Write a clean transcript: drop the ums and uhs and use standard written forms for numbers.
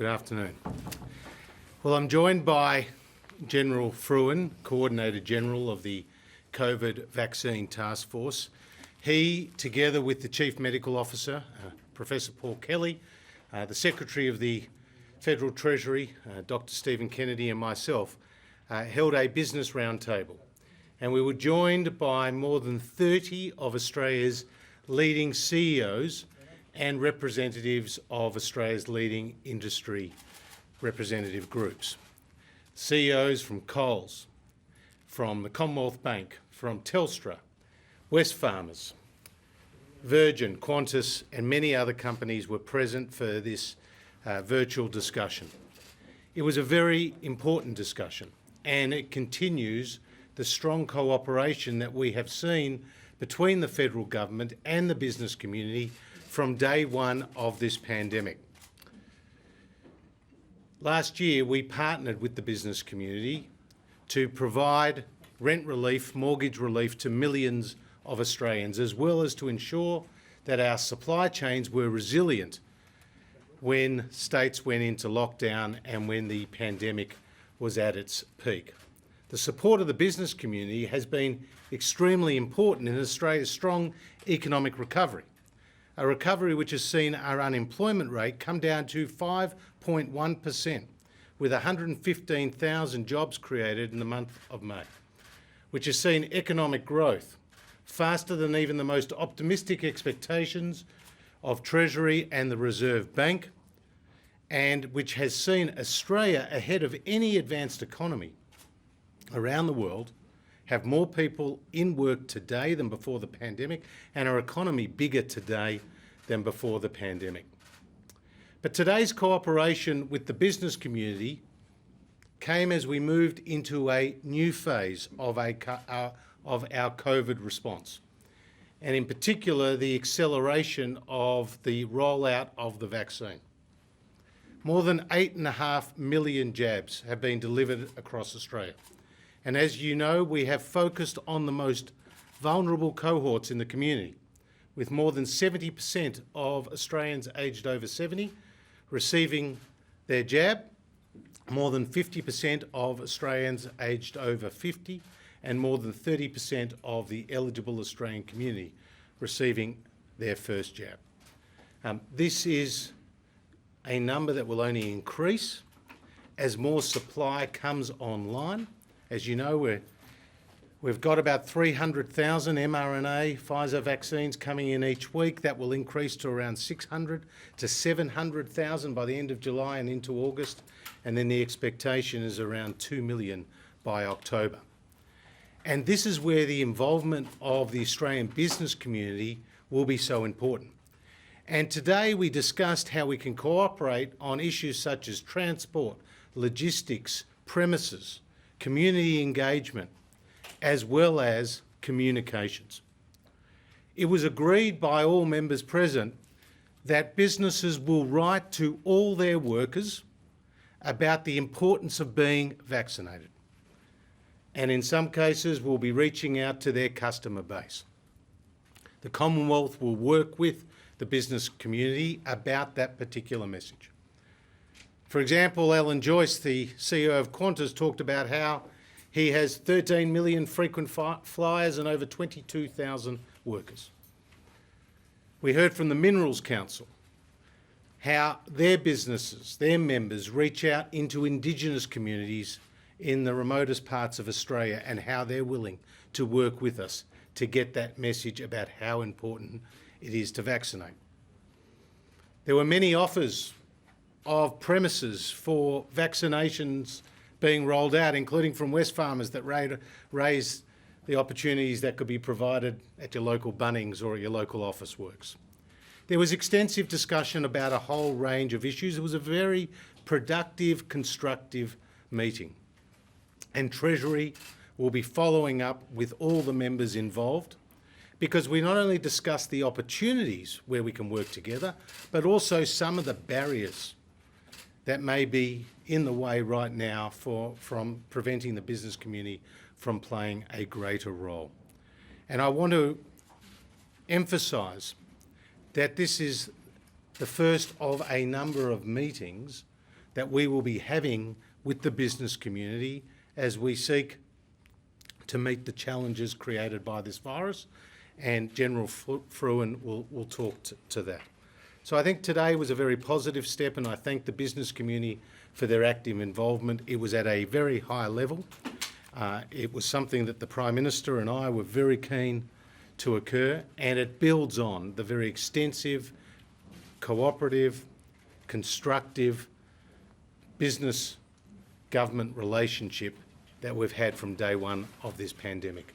Good afternoon. Well, I'm joined by General Fruin, Coordinator General of the COVID Vaccine Task Force. He, together with the Chief Medical Officer, Professor Paul Kelly, the Secretary of the Federal Treasury, Dr. Stephen Kennedy, and myself, held a business roundtable. And we were joined by more than 30 of Australia's leading CEOs and representatives of Australia's leading industry representative groups. CEOs from Coles, from the Commonwealth Bank, from Telstra, Wesfarmers, Virgin, Qantas and many other companies were present for this virtual discussion. It was a very important discussion, and it continues the strong cooperation that we have seen between the federal government and the business community from day one of this pandemic. Last year, we partnered with the business community to provide rent relief, mortgage relief to millions of Australians, as well as to ensure that our supply chains were resilient when states went into lockdown and when the pandemic was at its peak. The support of the business community has been extremely important in Australia's strong economic recovery, a recovery which has seen our unemployment rate come down to 5.1%, with 115,000 jobs created in the month of May, which has seen economic growth faster than even the most optimistic expectations of Treasury and the Reserve Bank, and which has seen Australia ahead of any advanced economy around the world, have more people in work today than before the pandemic, and our economy bigger today than before the pandemic. But today's cooperation with the business community came as we moved into a new phase of our COVID response, and in particular the acceleration of the rollout of the vaccine. More than 8.5 million jabs have been delivered across Australia. And as you know, we have focused on the most vulnerable cohorts in the community, with more than 70% of Australians aged over 70 receiving their jab, more than 50% of Australians aged over 50, and more than 30% of the eligible Australian community receiving their first jab. This is a number that will only increase as more supply comes online. As you know, we've got about 300,000 mRNA Pfizer vaccines coming in each week. That will increase to around 600 to 700,000 by the end of July and into August. And then the expectation is around 2 million by October. And this is where the involvement of the Australian business community will be so important. And today we discussed how we can cooperate on issues such as transport, logistics, premises, community engagement, as well as communications. It was agreed by all members present that businesses will write to all their workers about the importance of being vaccinated, and in some cases will be reaching out to their customer base. The Commonwealth will work with the business community about that particular message. For example, Alan Joyce, the CEO of Qantas, talked about how he has 13 million frequent flyers and over 22,000 workers. We heard from the Minerals Council how their businesses, their members, reach out into Indigenous communities in the remotest parts of Australia and how they're willing to work with us to get that message about how important it is to vaccinate. There were many offers of premises for vaccinations being rolled out, including from Wesfarmers, that raised the opportunities that could be provided at your local Bunnings or at your local office works. There was extensive discussion about a whole range of issues. It was a very productive, constructive meeting. And Treasury will be following up with all the members involved, because we not only discussed the opportunities where we can work together, but also some of the barriers that may be in the way right now from preventing the business community from playing a greater role. And I want to emphasise that this is the first of a number of meetings that we will be having with the business community as we seek to meet the challenges created by this virus, and General Fruin will talk to that. So I think today was a very positive step, and I thank the business community for their active involvement. It was at a very high level. It was something that the Prime Minister and I were very keen to occur, and it builds on the very extensive, cooperative, constructive business-government relationship that we've had from day one of this pandemic.